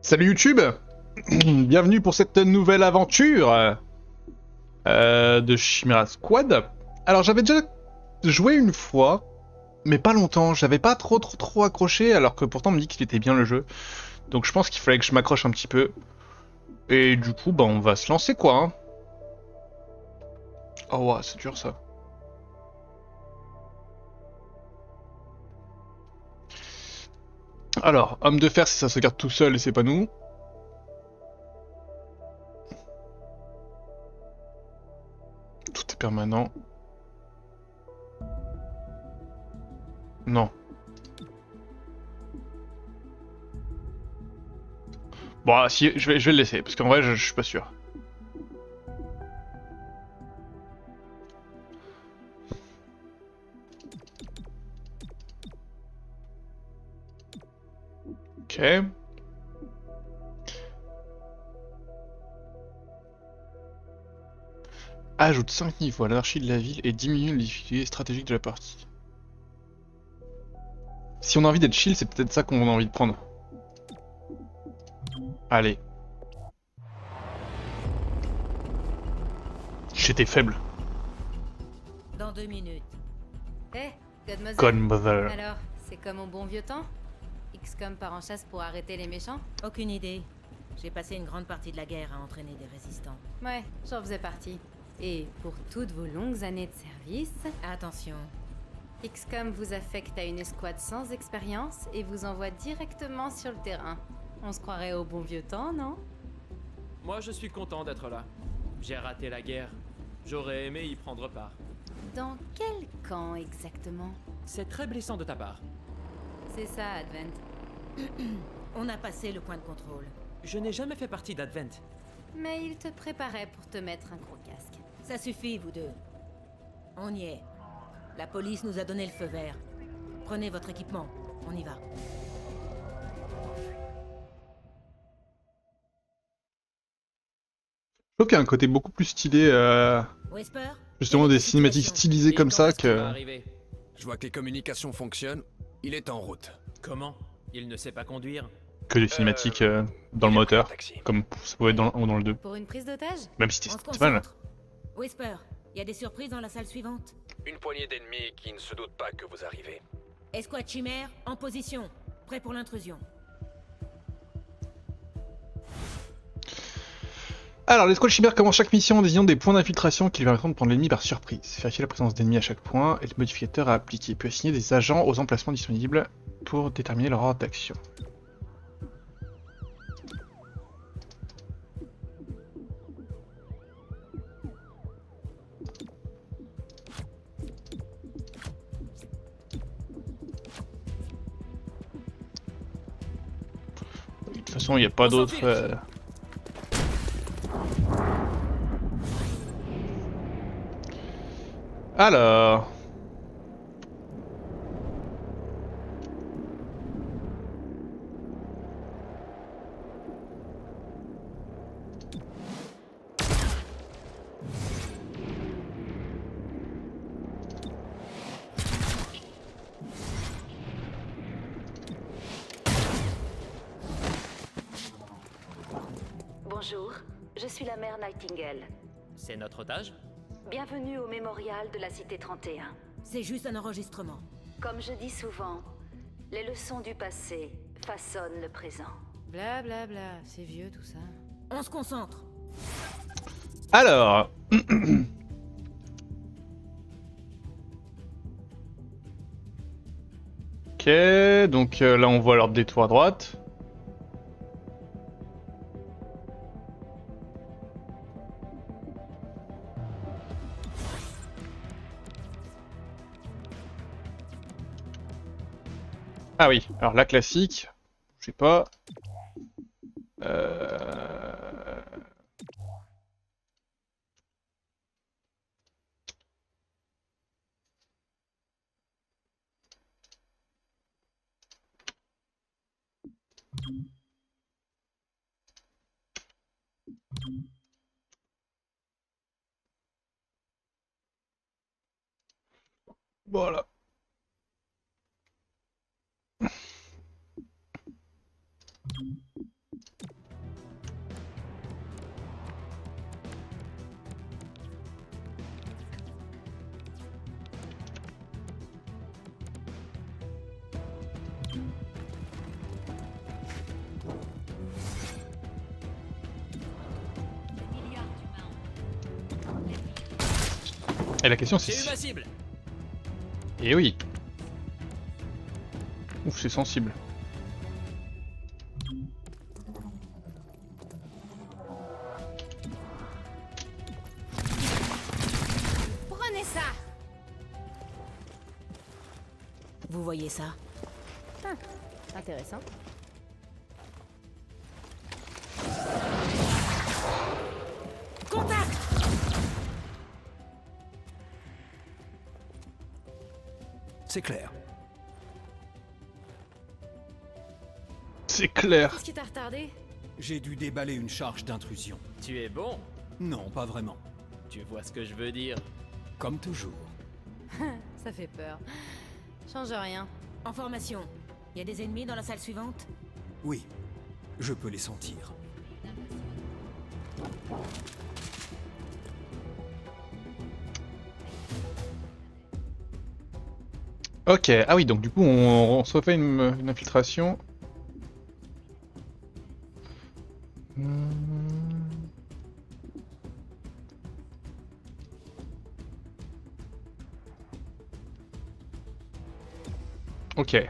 Salut YouTube. Bienvenue pour cette nouvelle aventure de Chimera Squad. Alors j'avais déjà joué une fois, mais pas longtemps, j'avais pas trop accroché, alors que pourtant on me dit qu'il était bien le jeu. Donc je pense qu'il fallait que je m'accroche un petit peu. Et du coup, bah on va se lancer quoi. Hein. Oh ouais, c'est dur ça. Alors, homme de fer si ça se garde tout seul et c'est pas nous. Tout est permanent. Non. Bon, ah, si, je vais le laisser, parce qu'en vrai je suis pas sûr. Ok. Ajoute 5 niveaux à l'anarchie de la ville et diminue la difficulté stratégique de la partie. Si on a envie d'être chill, c'est peut-être ça qu'on a envie de prendre. Allez. J'étais faible. Dans 2 minutes. Eh, Godmother. Godmother. Alors, c'est comme au bon vieux temps XCOM part en chasse pour arrêter les méchants? Aucune idée. J'ai passé une grande partie de la guerre à entraîner des résistants. Ouais, j'en faisais partie. Et pour toutes vos longues années de service, Attention. XCOM vous affecte à une escouade sans expérience et vous envoie directement sur le terrain. On se croirait au bon vieux temps, non? Moi, je suis content d'être là. J'ai raté la guerre. J'aurais aimé y prendre part. Dans quel camp exactement? C'est très blessant de ta part. C'est ça, Advent. On a passé le point de contrôle. Je n'ai jamais fait partie d'Advent. Mais il te préparait pour te mettre un gros casque. Ça suffit, vous deux. On y est. La police nous a donné le feu vert. Prenez votre équipement. On y va. Je trouve qu'il y a un côté beaucoup plus stylé, Whisper, justement quelle est des ta cinématiques situation? stylisées Et comme quand ça est-ce qu'il va que... arriver? Je vois que les communications fonctionnent. Il est en route. Comment? Il ne sait pas conduire? Que des cinématiques dans le il est pris en moteur, taxi. comme ça pouvait être dans le 1 ou dans le 2. Pour une prise d'otage? Même si On se c'était pas mal. concentre. Whisper, il y a des surprises dans la salle suivante. Une poignée d'ennemis qui ne se doutent pas que vous arrivez. Escouade chimère, en position. Prêt pour l'intrusion. Alors, l'escouade chimère commence chaque mission en désignant des points d'infiltration qui lui permettront de prendre l'ennemi par surprise. Vérifier la présence d'ennemis à chaque point et le modificateur à appliquer, puis assigner des agents aux emplacements disponibles pour déterminer leur ordre d'action. De toute façon, il n'y a pas d'autre... Alors... Bonjour, je suis la mère Nightingale. C'est notre otage? Bienvenue au mémorial de la Cité 31. C'est juste un enregistrement. Comme je dis souvent, les leçons du passé façonnent le présent. Bla bla bla, c'est vieux tout ça. On se concentre. Alors... Ok, donc là on voit leur détour à droite. Ah oui, alors la classique, je sais pas. Euh... Voilà. Et la question c'est J'ai eu si... ma cible. Eh oui. Ouf, c'est sensible. Prenez ça. Vous voyez ça? Intéressant. Contact! C'est clair. C'est clair. Qu'est-ce qui t'a retardé? J'ai dû déballer une charge d'intrusion. Tu es bon. Non, pas vraiment. Tu vois ce que je veux dire. Comme toujours. Ça fait peur. Change rien. En formation. Il y a des ennemis dans la salle suivante? Oui, je peux les sentir. Ok, ah oui, donc du coup on se refait une infiltration. Ok.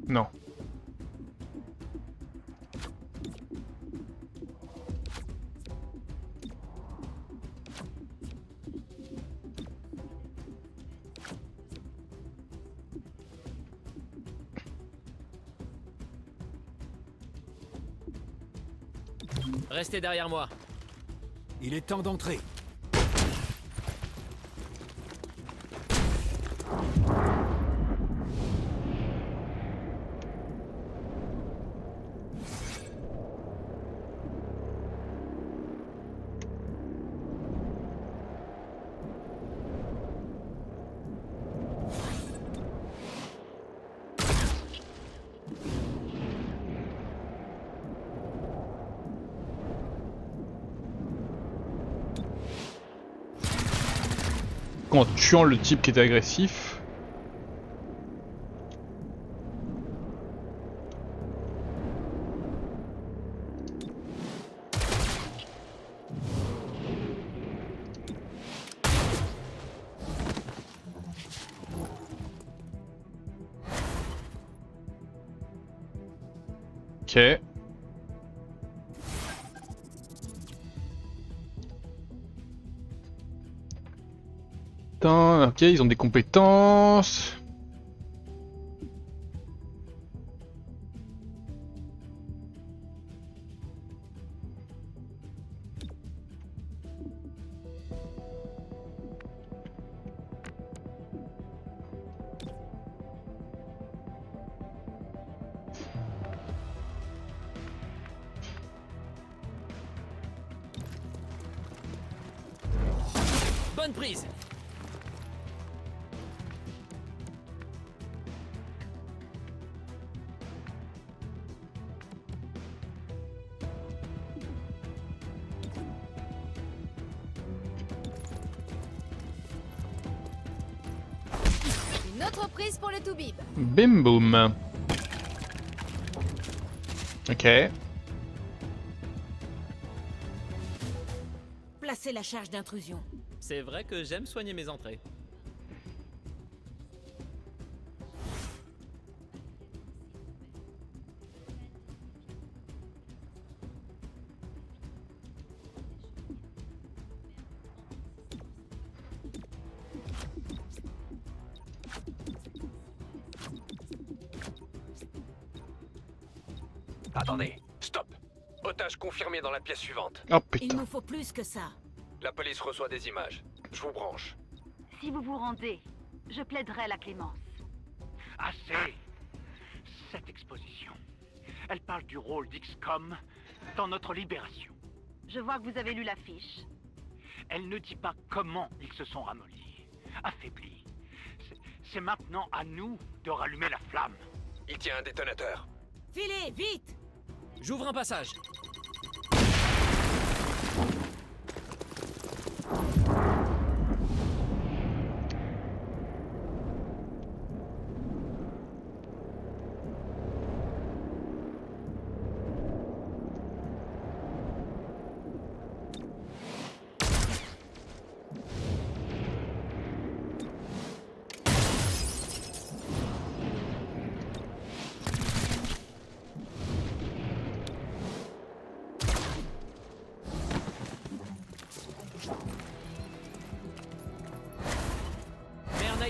Non. Restez derrière moi. Il est temps d'entrer. En tuant le type qui était agressif. Ok. Ok, ils ont des compétences. Bonne prise. Une autre prise pour le Toubib. Bim boum. Ok. Placez la charge d'intrusion. C'est vrai que j'aime soigner mes entrées. Attendez, stop. Otage confirmé dans la pièce suivante. Oh Il putain. nous faut plus que ça. La police reçoit des images. Je vous branche. Si vous vous rendez, je plaiderai la clémence. Assez. Cette exposition. Elle parle du rôle d'XCOM dans notre libération. Je vois que vous avez lu l'affiche. Elle ne dit pas comment ils se sont ramollis, affaiblis. C'est maintenant à nous de rallumer la flamme. Il tient un détonateur. Filez, vite! J'ouvre un passage.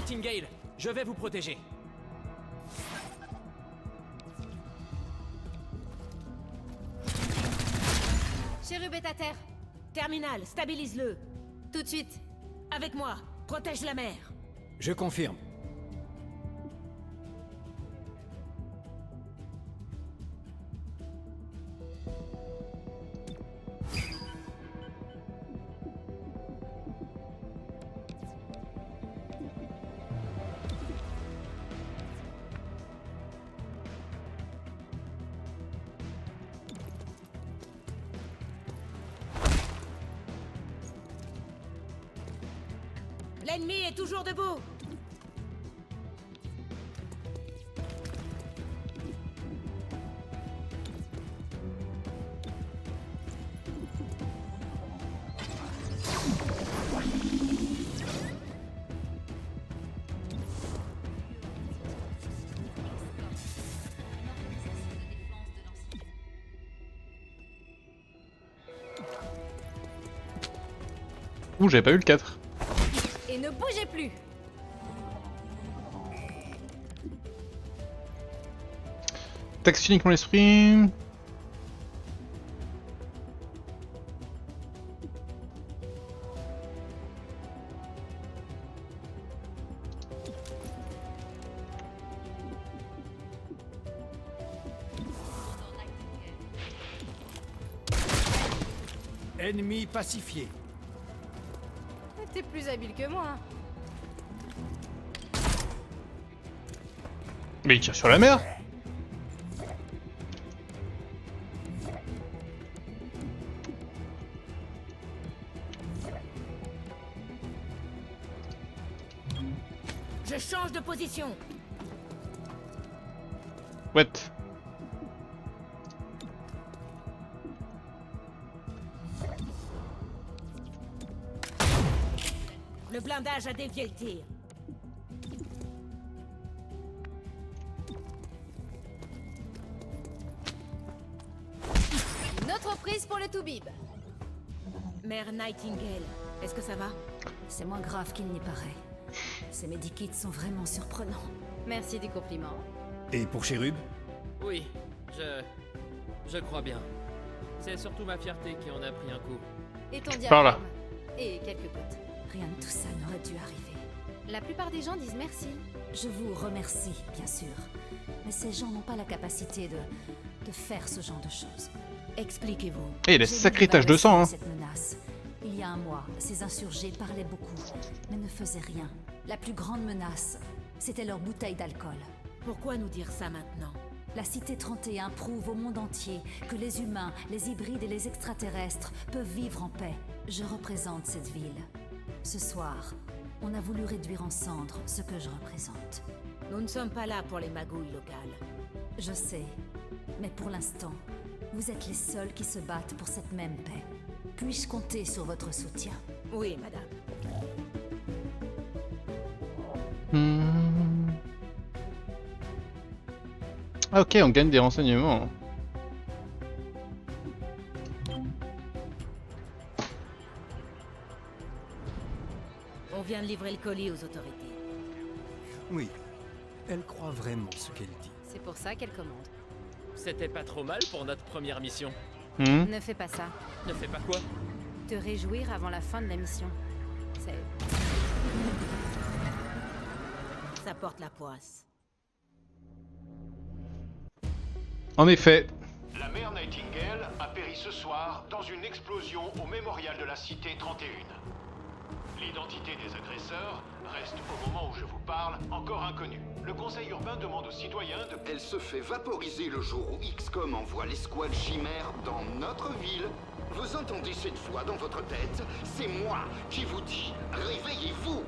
Nightingale, je vais vous protéger. Chérub est à terre. Terminal, stabilise-le. Tout de suite. Avec moi, protège la mer. Je confirme. L'ennemi est toujours debout. Ouh, j'avais pas eu le 4. Et ne bougez plus. Taxe uniquement l'esprit. Ennemi pacifié. T'es plus habile que moi. Mais il tire sur la mer. Je change de position. What? Le blindage a dévié le tir. Une autre prise pour le Toubib. Mère Nightingale, est-ce que ça va? C'est moins grave qu'il n'y paraît. Ces medikits sont vraiment surprenants. Merci du compliment. Et pour Chérub? Oui, je crois bien. C'est surtout ma fierté qui en a pris un coup. Et ton Par là. diaphragme. Et quelques gouttes. Rien de tout ça n'aurait dû arriver. La plupart des gens disent merci. Je vous remercie, bien sûr. Mais ces gens n'ont pas la capacité de faire ce genre de choses. Expliquez-vous. Eh, il a J'ai sacré vu du mal tache de sang, hein. cette menace. Il y a un mois, ces insurgés parlaient beaucoup, mais ne faisaient rien. La plus grande menace, c'était leur bouteille d'alcool. Pourquoi nous dire ça maintenant? La Cité 31 prouve au monde entier que les humains, les hybrides et les extraterrestres peuvent vivre en paix. Je représente cette ville. Ce soir, on a voulu réduire en cendres ce que je représente. Nous ne sommes pas là pour les magouilles locales. Je sais, mais pour l'instant, vous êtes les seuls qui se battent pour cette même paix. Puis-je compter sur votre soutien? Oui, madame. Ah, ok, on gagne des renseignements. On vient de livrer le colis aux autorités. Oui. Elle croit vraiment ce qu'elle dit. C'est pour ça qu'elle commande. C'était pas trop mal pour notre première mission. Ne fais pas ça. Ne fais pas quoi? Te réjouir avant la fin de la mission. C'est... Ça porte la poisse. En effet. La mère Nightingale a péri ce soir dans une explosion au mémorial de la Cité 31. L'identité des agresseurs reste, au moment où je vous parle, encore inconnue. Le conseil urbain demande aux citoyens de... Elle se fait vaporiser le jour où XCOM envoie l'escouade chimère dans notre ville. Vous entendez cette voix dans votre tête? C'est moi qui vous dis, réveillez-vous!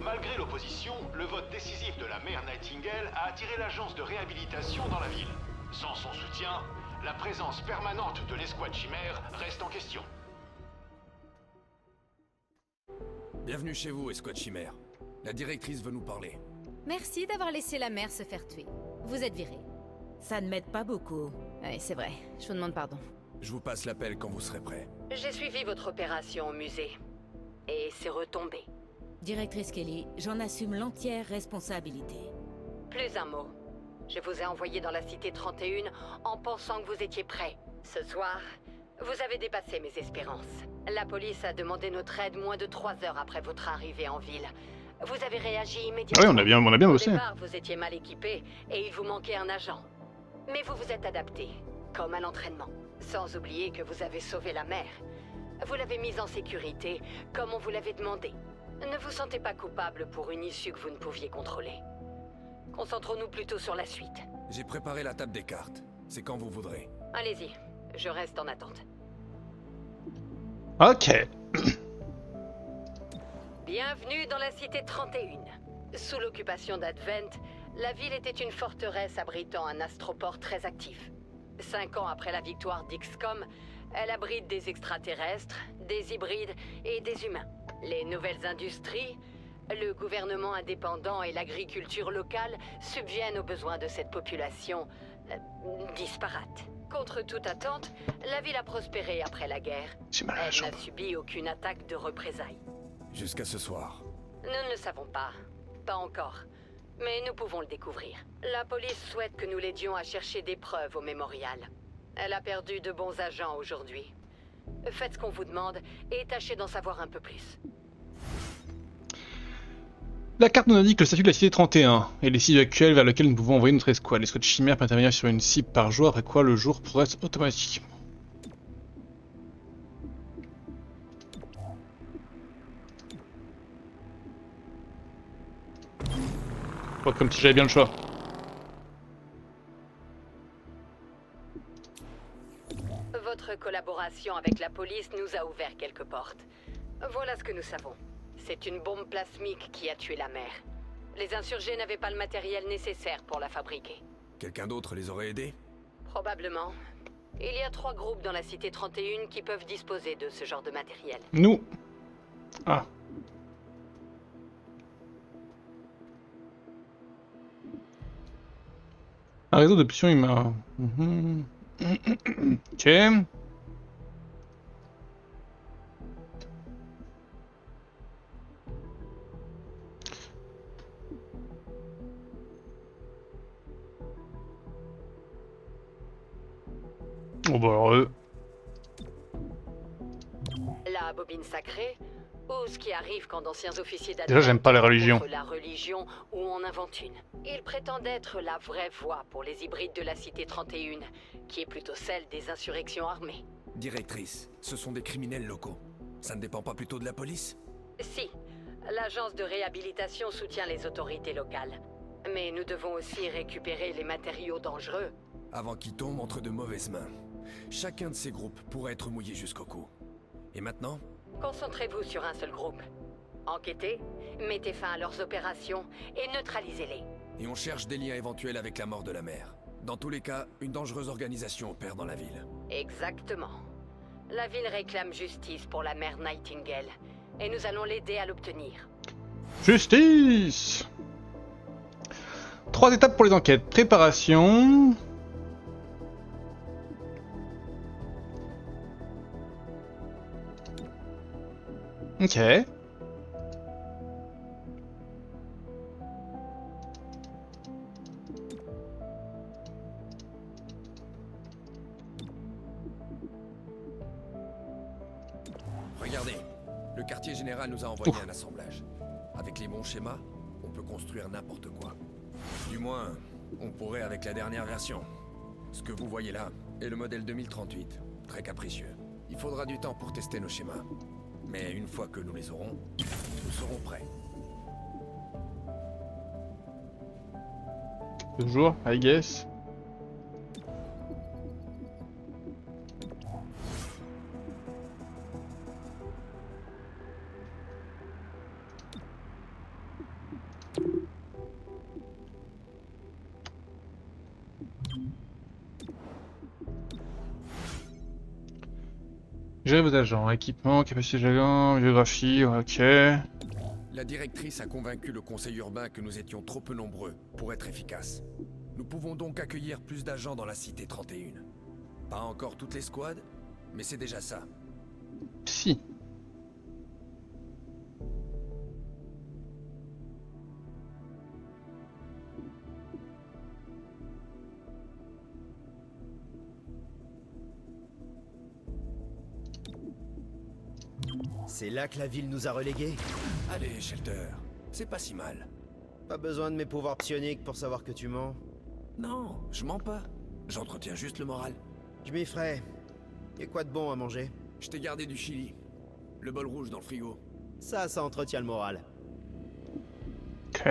Malgré l'opposition, le vote décisif de la mère Nightingale a attiré l'agence de réhabilitation dans la ville. Sans son soutien, la présence permanente de l'escouade chimère reste en question. Bienvenue chez vous, Escouade Chimère. La directrice veut nous parler. Merci d'avoir laissé la mère se faire tuer. Vous êtes viré. Ça ne m'aide pas beaucoup. Oui, c'est vrai. Je vous demande pardon. Je vous passe l'appel quand vous serez prêt. J'ai suivi votre opération au musée. Et c'est retombé. Directrice Kelly, j'en assume l'entière responsabilité. Plus un mot. Je vous ai envoyé dans la cité 31 en pensant que vous étiez prêts. Ce soir, vous avez dépassé mes espérances. La police a demandé notre aide moins de 3 heures après votre arrivée en ville. Vous avez réagi immédiatement. Ah oui, on a bien bossé. Au départ, vous étiez mal équipé et il vous manquait un agent. Mais vous vous êtes adapté, comme à l'entraînement. Sans oublier que vous avez sauvé la mère. Vous l'avez mise en sécurité, comme on vous l'avait demandé. Ne vous sentez pas coupable pour une issue que vous ne pouviez contrôler. Concentrons-nous plutôt sur la suite. J'ai préparé la table des cartes. C'est quand vous voudrez. Allez-y, je reste en attente. Ok. Bienvenue dans la cité 31. Sous l'occupation d'Advent, la ville était une forteresse abritant un astroport très actif. 5 ans après la victoire d'XCOM, elle abrite des extraterrestres, des hybrides et des humains. Les nouvelles industries, le gouvernement indépendant et l'agriculture locale subviennent aux besoins de cette population disparate. Contre toute attente, la ville a prospéré après la guerre. Elle n'a subi aucune attaque de représailles. Jusqu'à ce soir. Nous ne le savons pas. Pas encore. Mais nous pouvons le découvrir. La police souhaite que nous l'aidions à chercher des preuves au mémorial. Elle a perdu de bons agents aujourd'hui. Faites ce qu'on vous demande et tâchez d'en savoir un peu plus. La carte nous indique le statut de la cité 31 et les cibles actuelles vers lesquelles nous pouvons envoyer notre escouade. L'escouade chimère peut intervenir sur une cible par jour, après quoi le jour progresse automatiquement. Oh, comme si j'avais bien le choix. Votre collaboration avec la police nous a ouvert quelques portes. Voilà ce que nous savons. C'est une bombe plasmique qui a tué la mère. Les insurgés n'avaient pas le matériel nécessaire pour la fabriquer. Quelqu'un d'autre les aurait aidés? Probablement. Il y a 3 groupes dans la cité 31 qui peuvent disposer de ce genre de matériel. Nous. Ah. Un réseau d'options humain. Ok. Oh bah alors La bobine sacrée, ou ce qui arrive quand d'anciens officiers d'Advent déjà j'aime pas les religions. contre la religion où on invente une. Ils prétendent être la vraie voie pour les hybrides de la cité 31, qui est plutôt celle des insurrections armées. Directrice, ce sont des criminels locaux. Ça ne dépend pas plutôt de la police? Si, l'agence de réhabilitation soutient les autorités locales. Mais nous devons aussi récupérer les matériaux dangereux. Avant qu'ils tombent entre de mauvaises mains. Chacun de ces groupes pourrait être mouillé jusqu'au cou. Et maintenant? Concentrez-vous sur un seul groupe. Enquêtez, mettez fin à leurs opérations et neutralisez-les. Et on cherche des liens éventuels avec la mort de la mère. Dans tous les cas, une dangereuse organisation opère dans la ville. Exactement. La ville réclame justice pour la mère Nightingale, et nous allons l'aider à l'obtenir. Justice! 3 étapes pour les enquêtes. Préparation. Ok. Regardez, le quartier général nous a envoyé un assemblage. Avec les bons schémas, on peut construire n'importe quoi. Du moins, on pourrait avec la dernière version. Ce que vous voyez là est le modèle 2038, très capricieux. Il faudra du temps pour tester nos schémas. Mais une fois que nous les aurons, nous serons prêts. Toujours, I guess. Gérez vos agents, équipement, capacité d'agent, biographie, ok. La directrice a convaincu le conseil urbain que nous étions trop peu nombreux pour être efficaces. Nous pouvons donc accueillir plus d'agents dans la cité 31. Pas encore toutes les squads, mais c'est déjà ça. Si. C'est là que la ville nous a relégués. Allez, Shelter, c'est pas si mal. Pas besoin de mes pouvoirs psioniques pour savoir que tu mens. Non, je mens pas. J'entretiens juste le moral. Je m'y ferai. Et quoi de bon à manger? Je t'ai gardé du chili. Le bol rouge dans le frigo. Ça entretient le moral. Ok.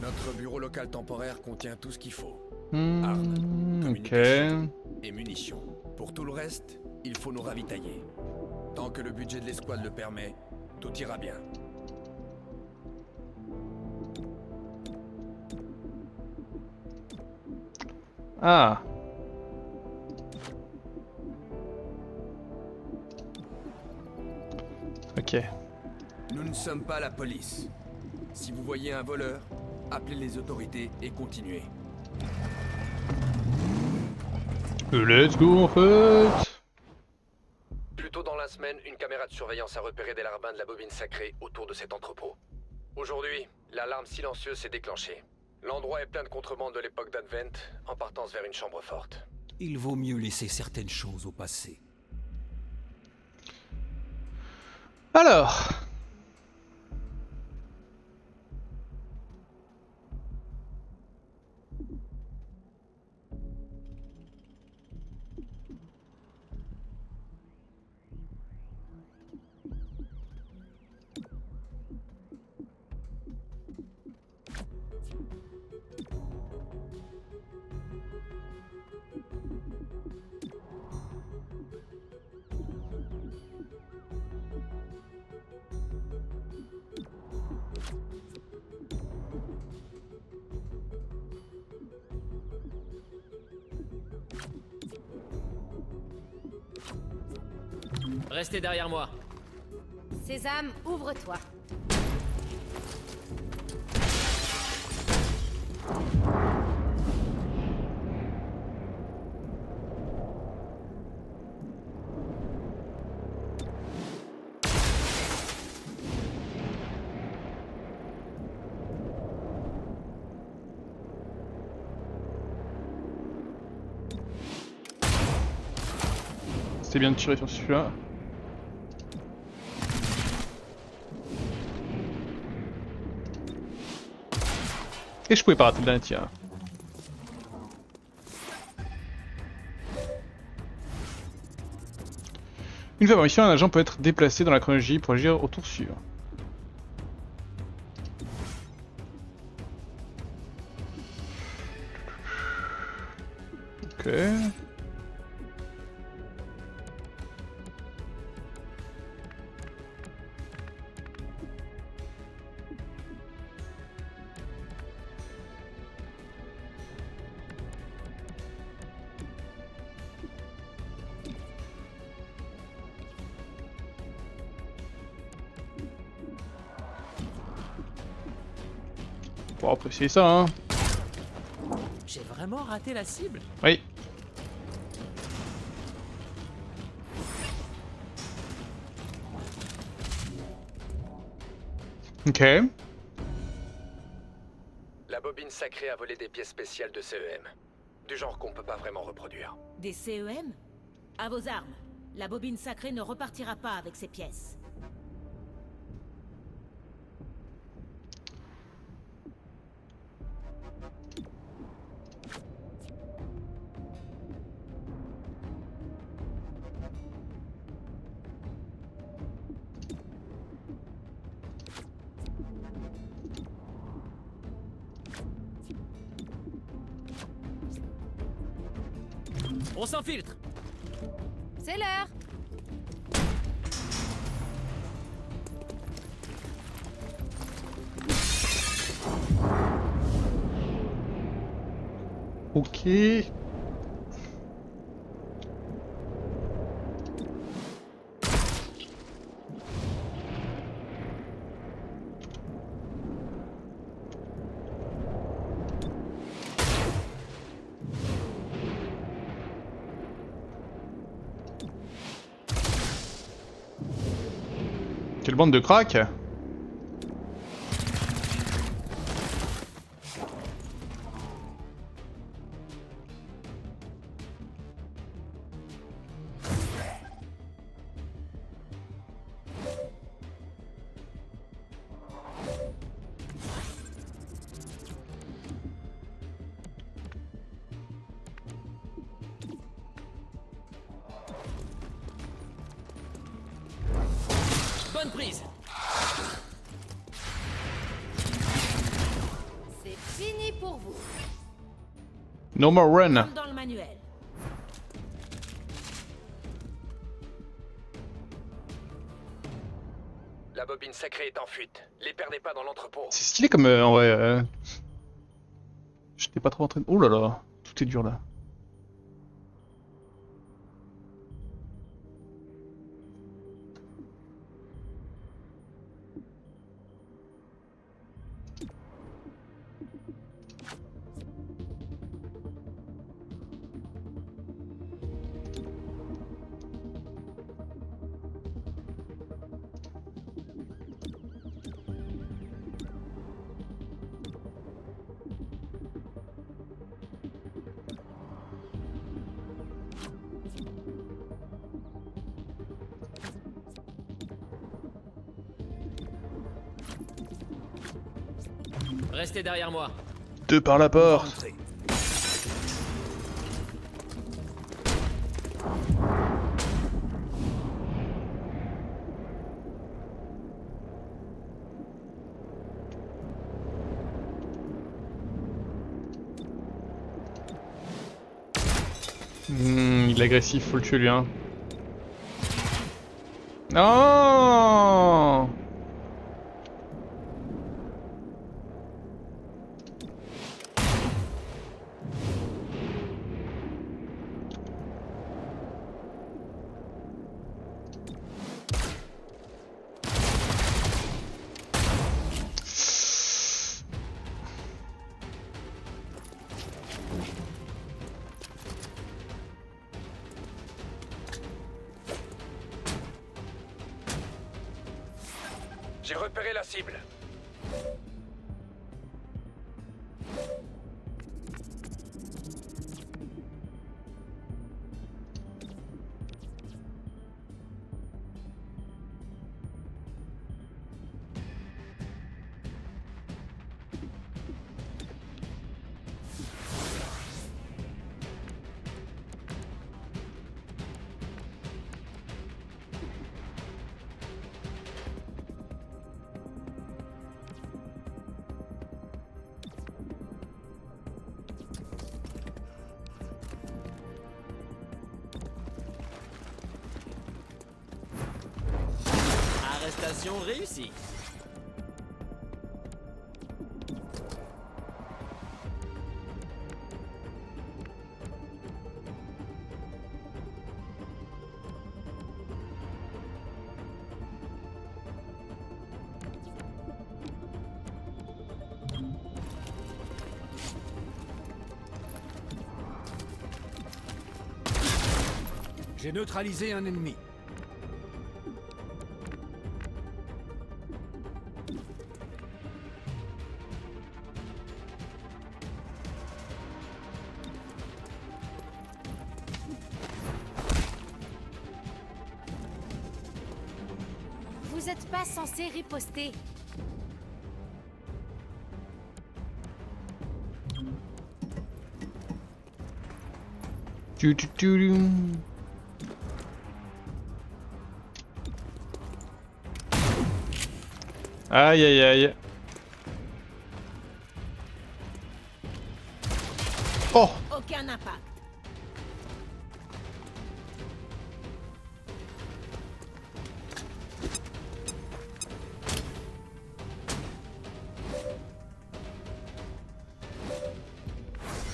Notre bureau local temporaire contient tout ce qu'il faut. Ok. Communication et munitions. Pour tout le reste, il faut nous ravitailler. Tant que le budget de l'escouade le permet, tout ira bien. Ah. Ok. Nous ne sommes pas la police. Si vous voyez un voleur, appelez les autorités et continuez. Let's go en fait. Plus tôt dans la semaine, une caméra de surveillance a repéré des larbins de la bobine sacrée autour de cet entrepôt. Aujourd'hui, l'alarme silencieuse s'est déclenchée. L'endroit est plein de contrebande de l'époque d'Advent, en partance vers une chambre forte. Il vaut mieux laisser certaines choses au passé. Alors. Restez derrière moi. Sésame, ouvre-toi. C'était bien de tirer sur celui-là. Et je pouvais pas rater le dernier tir. Une fois par mission, un agent peut être déplacé dans la chronologie pour agir au tour sûr. Ok. Pour apprécier ça, hein. J'ai vraiment raté la cible? Oui. Ok. La bobine sacrée a volé des pièces spéciales de CEM. Du genre qu'on peut pas vraiment reproduire. Des CEM? À vos armes. La bobine sacrée ne repartira pas avec ces pièces. On s'infiltre. C'est l'heure. Ok. Quelle bande de crack. Bonne prise. C'est fini pour vous. No more run. Comme dans le manuel. La bobine sacrée est en fuite. Les perdez pas dans l'entrepôt. C'est stylé comme en vrai. J'étais pas trop en train de... Oh là là, tout est dur là. Restez derrière moi. Deux par la porte. Il est agressif, faut le tuer lui hein. Non. J'ai repéré la cible. Arrestation réussie. J'ai neutralisé un ennemi. Vous êtes pas censé riposter. Aïe aïe aïe. Oh. Aucun impact.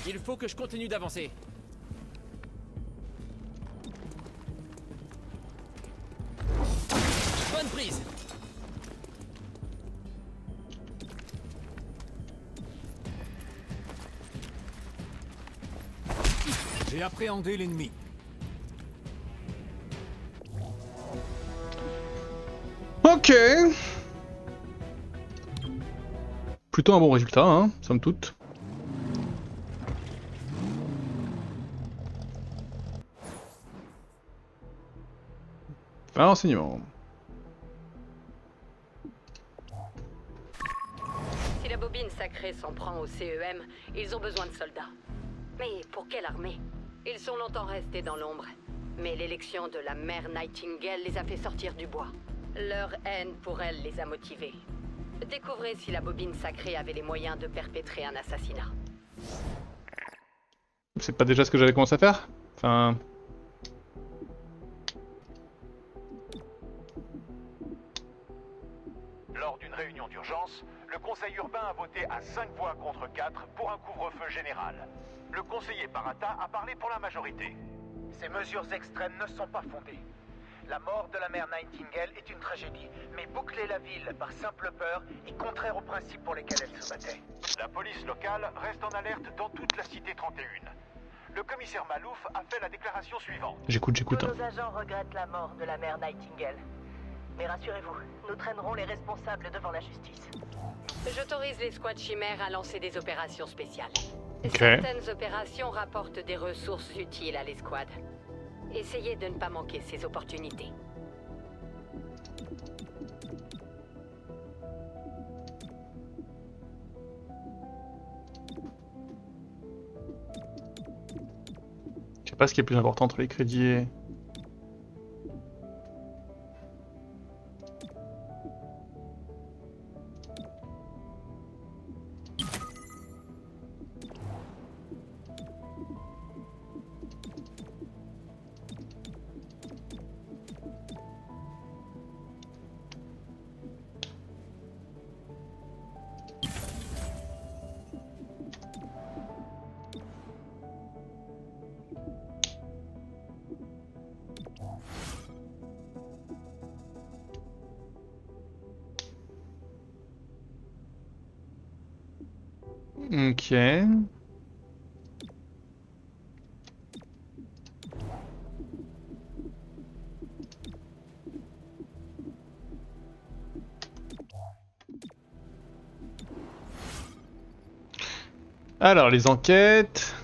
Il faut que je continue d'avancer. Bonne prise. J'ai appréhendé l'ennemi. Ok. Plutôt un bon résultat, hein, somme toute. Un renseignement. Si la bobine sacrée s'en prend au CEM, ils ont besoin de soldats. Mais pour quelle armée? Ils sont longtemps restés dans l'ombre. Mais l'élection de la mère Nightingale les a fait sortir du bois. Leur haine pour elle les a motivés. Découvrez si la bobine sacrée avait les moyens de perpétrer un assassinat. C'est pas déjà ce que j'avais commencé à faire? Enfin... Lors d'une réunion d'urgence, le conseil urbain a voté à 5 voix contre 4 pour un couvre-feu général. Le conseiller Parata a parlé pour la majorité. Ces mesures extrêmes ne sont pas fondées. La mort de la mère Nightingale est une tragédie, mais boucler la ville par simple peur est contraire aux principes pour lesquels elle se battait. La police locale reste en alerte dans toute la cité 31. Le commissaire Malouf a fait la déclaration suivante. J'écoute. Tous nos agents regrettent la mort de la mère Nightingale. Mais rassurez-vous, nous traînerons les responsables devant la justice. J'autorise les squads chimères à lancer des opérations spéciales. Ok. Certaines opérations rapportent des ressources utiles à l'escouade. Essayez de ne pas manquer ces opportunités. Je sais pas ce qui est plus important entre les crédits et... Ok. Alors, les enquêtes...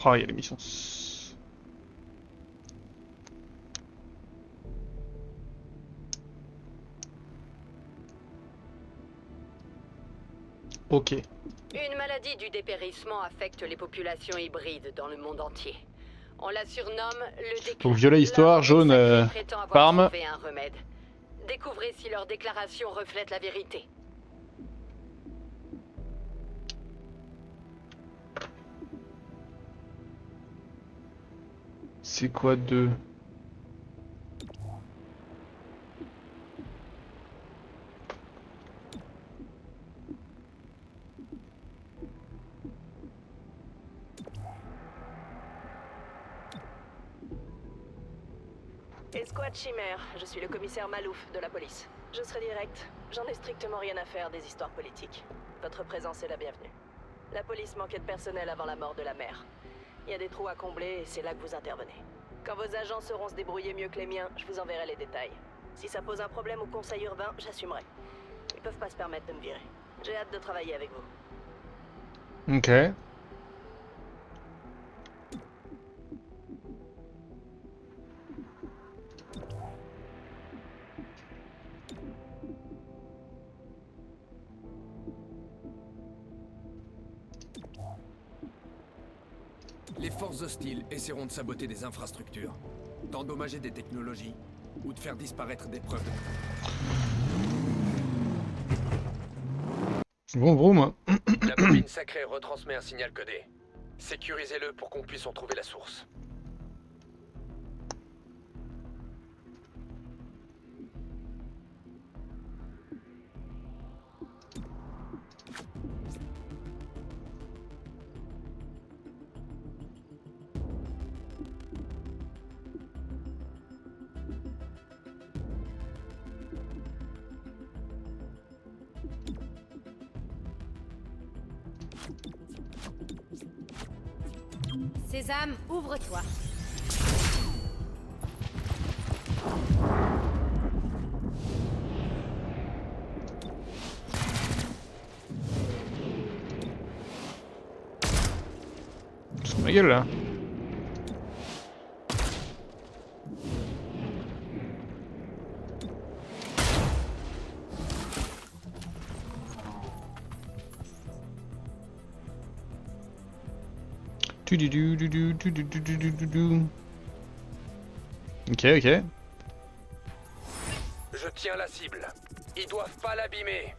Oh, il y a les missions... Ok. Une maladie du dépérissement affecte les populations hybrides dans le monde entier. On la surnomme le déclin. Donc violet histoire, jaune, Parme. Trouvé un remède. Découvrez si leur déclaration reflète la vérité. C'est quoi deux? Escouade Chimère, je suis le commissaire Malouf de la police. Je serai direct, j'en ai strictement rien à faire des histoires politiques. Votre présence est la bienvenue. La police manquait de personnel avant la mort de la mère. Il y a des trous à combler et c'est là que vous intervenez. Quand vos agents sauront se débrouiller mieux que les miens, je vous enverrai les détails. Si ça pose un problème au conseil urbain, j'assumerai. Ils peuvent pas se permettre de me virer. J'ai hâte de travailler avec vous. Ok. Les forces hostiles essaieront de saboter des infrastructures, d'endommager des technologies ou de faire disparaître des preuves de... Vroom vroom. La bobine sacrée retransmet un signal codé. Sécurisez-le pour qu'on puisse en trouver la source. Sésame, ouvre-toi. Sur ma gueule là. Ok, ok. Je tiens la cible. Ils doivent pas l'abîmer.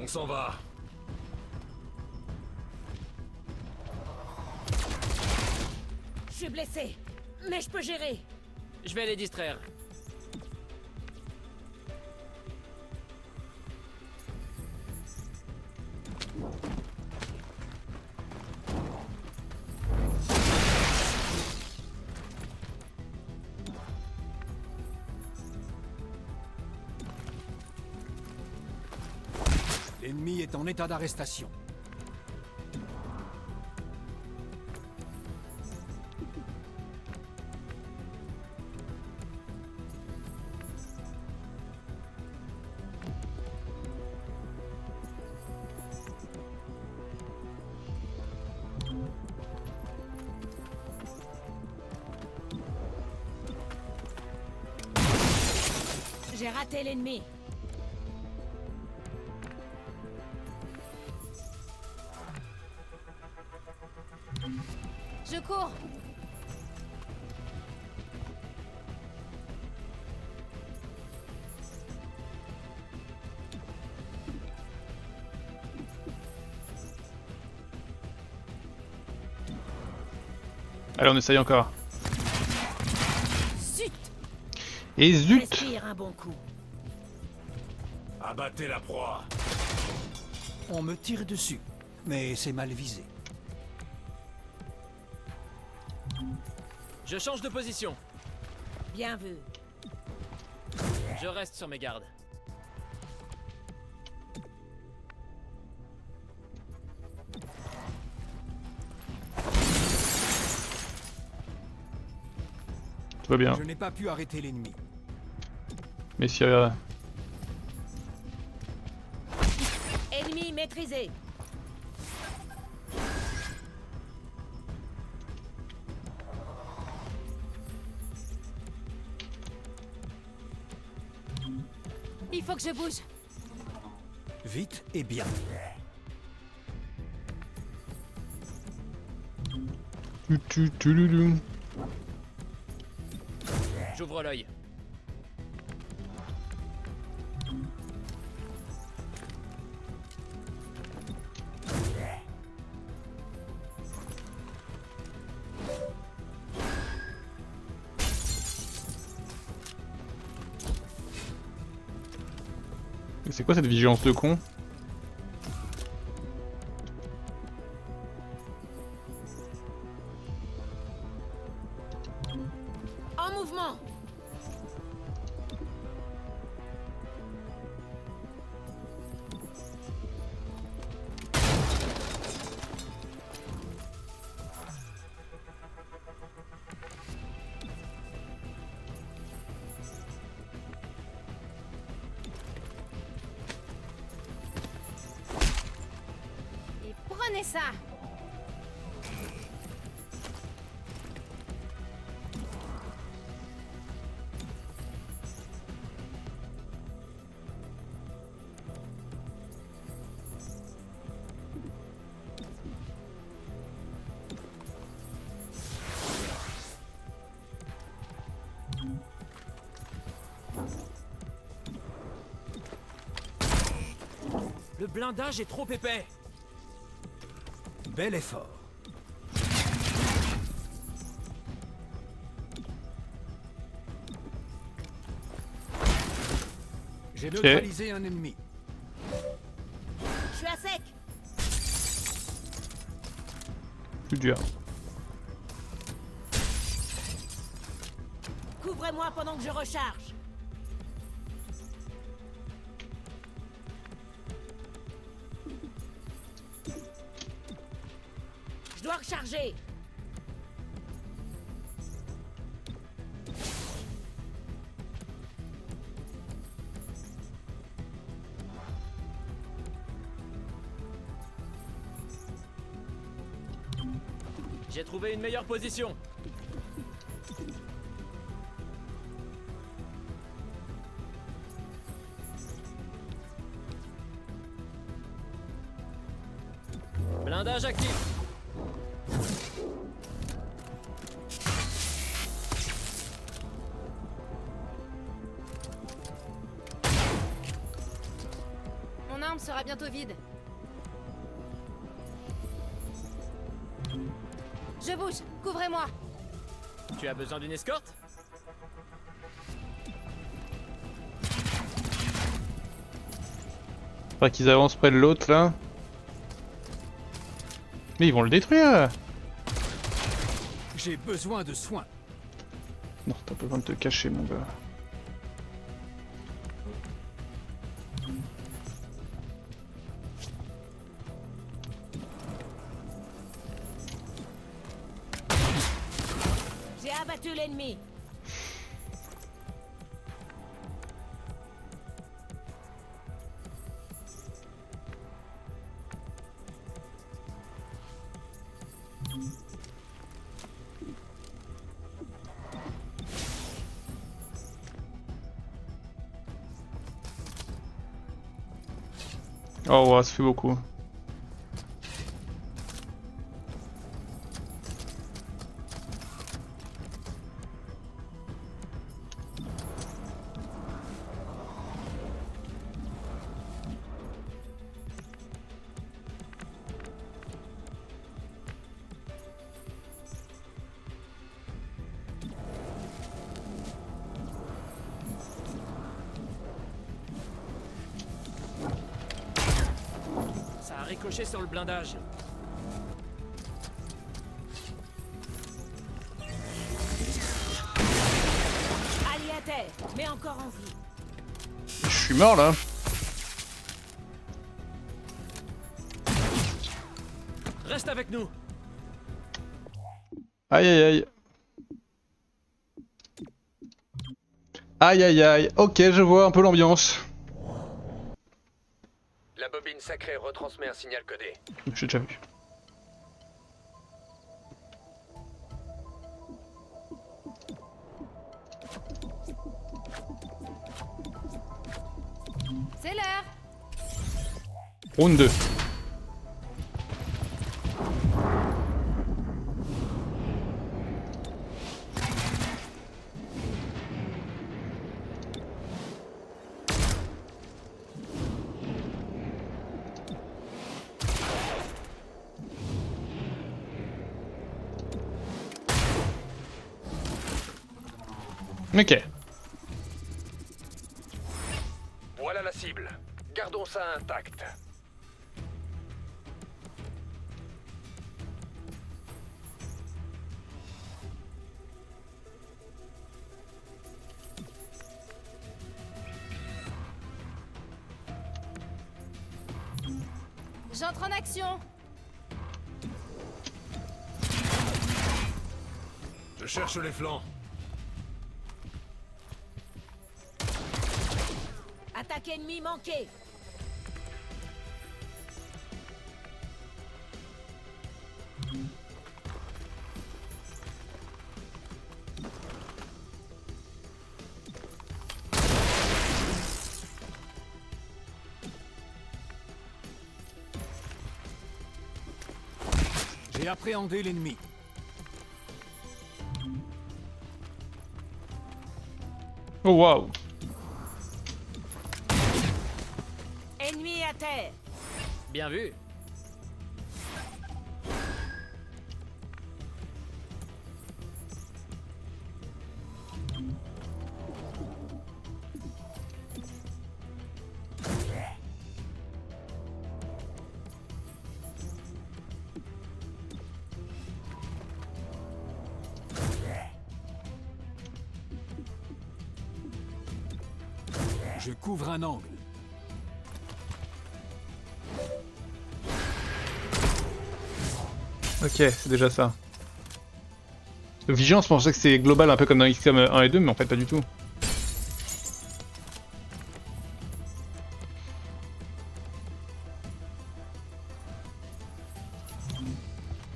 On s'en va. Je suis blessé, mais je peux gérer. Je vais les distraire. L'ennemi est en état d'arrestation. J'ai raté l'ennemi. Je cours. Allez, on essaye encore. Zut. Et zut! Respire un bon coup. Abattez la proie. On me tire dessus, mais c'est mal visé. Je change de position. Bien vu. Je reste sur mes gardes. Tout va bien. Je n'ai pas pu arrêter l'ennemi. Messieurs. Ennemi maîtrisé. Il faut que je bouge. Vite et bien. J'ouvre l'œil. C'est quoi cette vigilance de con? En mouvement. Et prenez ça. Le blindage est trop épais. Bel effort. J'ai neutralisé un ennemi. Je suis à sec. Plus dur. Couvrez-moi pendant que je recharge. Je dois recharger. J'ai trouvé une meilleure position. Blindage actif. Mon arme sera bientôt vide. Je bouge, couvrez-moi. Tu as besoin d'une escorte? Faudrait qu'ils avancent près de l'autre là. Mais ils vont le détruire. J'ai besoin de soins. Non, t'as besoin de te cacher mon gars. J'ai abattu l'ennemi. Oh ouais, ça fait beaucoup. Ça a ricoché sur le blindage. Allié à terre, mais encore en vie. Je suis mort là. Reste avec nous. Aïe aïe aïe. Aïe aïe aïe. Ok, je vois un peu l'ambiance. La bobine sacrée retransmet un signal codé. J'ai déjà vu. C'est l'heure. Round 2. Ok. Voilà la cible. Gardons ça intact. J'entre en action. Je cherche les flancs. Attaque ennemie manquée. J'ai appréhendé l'ennemi. Oh waouh. Ennemi à terre. Bien vu. Je couvre un angle. Ok, c'est déjà ça. Vigilance, je pensais que c'était global un peu comme dans XCOM 1 et 2, mais en fait pas du tout.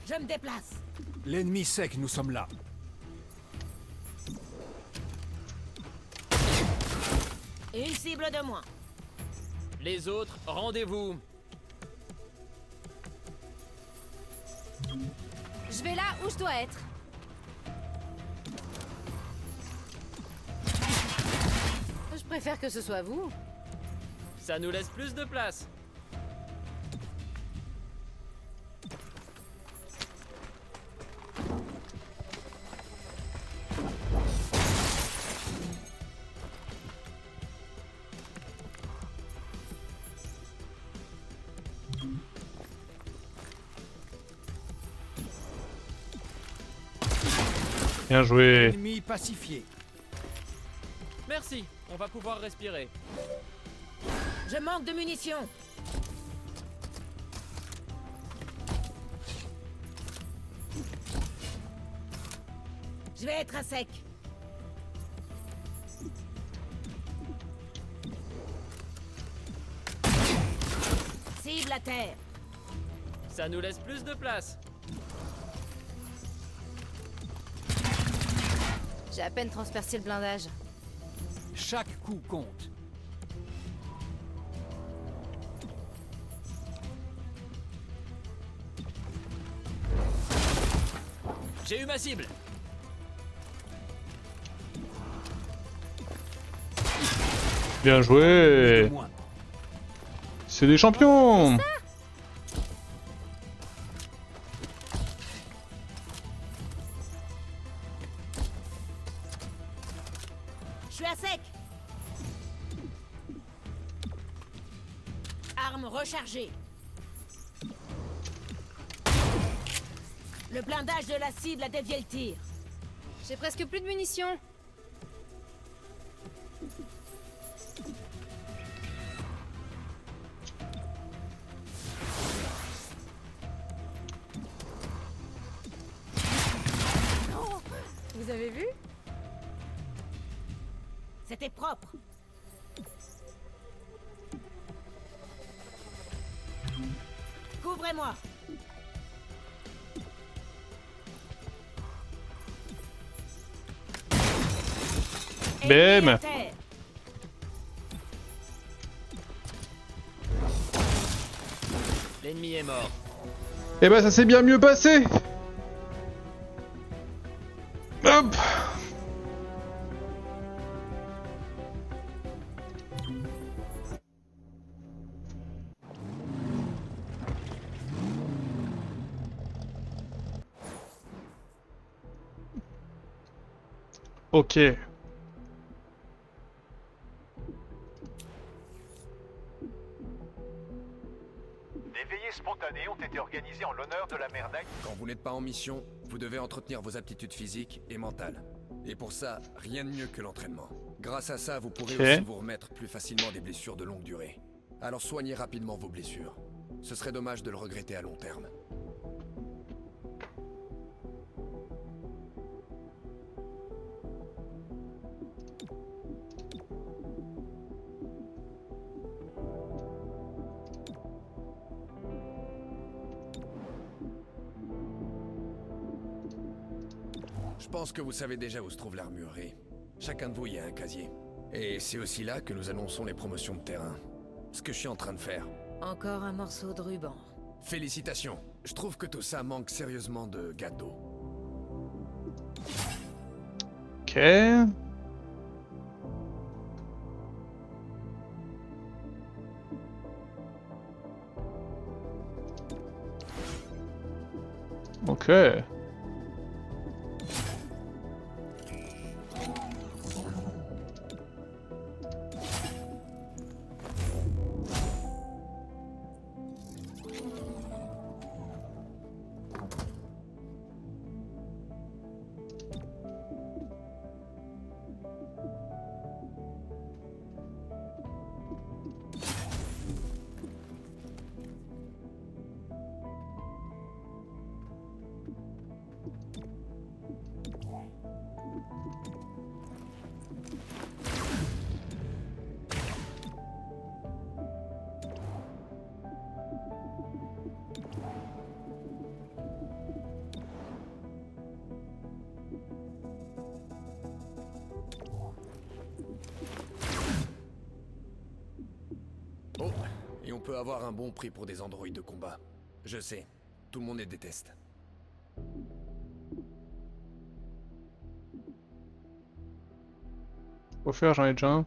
Je me déplace. L'ennemi sait que nous sommes là. Une cible de moins. Les autres, rendez-vous. Je vais là où je dois être. Je préfère que ce soit vous. Ça nous laisse plus de place. Bien joué. Ennemi pacifié. Merci, on va pouvoir respirer. Je manque de munitions. Je vais être à sec. Cible à terre. Ça nous laisse plus de place. J'ai à peine transpercé le blindage. Chaque coup compte. J'ai eu ma cible. Bien joué. C'est des champions. Je suis à sec. Arme rechargée. Le blindage de la cible a dévié le tir. J'ai presque plus de munitions. Vous avez vu? C'était propre. Couvrez-moi. Bam. L'ennemi est mort. Eh ben ça s'est bien mieux passé. Hop. Ok. Des veillées spontanées ont été organisées en l'honneur de la mère Knight. Quand vous n'êtes pas en mission, vous devez entretenir vos aptitudes physiques et mentales. Et pour ça, rien de mieux que l'entraînement. Grâce à ça, vous pourrez aussi vous remettre plus facilement des blessures de longue durée. Alors soignez rapidement vos blessures. Ce serait dommage de le regretter à long terme. Je pense que vous savez déjà où se trouve l'armurerie. Chacun de vous y a un casier. Et c'est aussi là que nous annonçons les promotions de terrain. Ce que je suis en train de faire. Encore un morceau de ruban. Félicitations. Je trouve que tout ça manque sérieusement de gâteau. Ok. Ok. Et on peut avoir un bon prix pour des androïdes de combat. Je sais, tout le monde les déteste. Faut faire, j'en ai déjà un.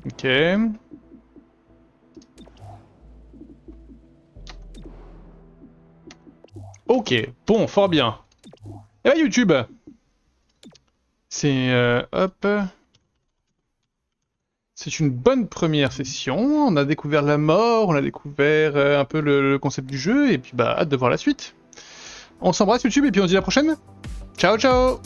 Ok. Ok, bon, fort bien. Et bah YouTube, c'est hop, c'est une bonne première session. On a découvert la mort, on a découvert un peu le concept du jeu, et puis bah hâte de voir la suite. On s'embrasse YouTube et puis on se dit à la prochaine. Ciao ciao.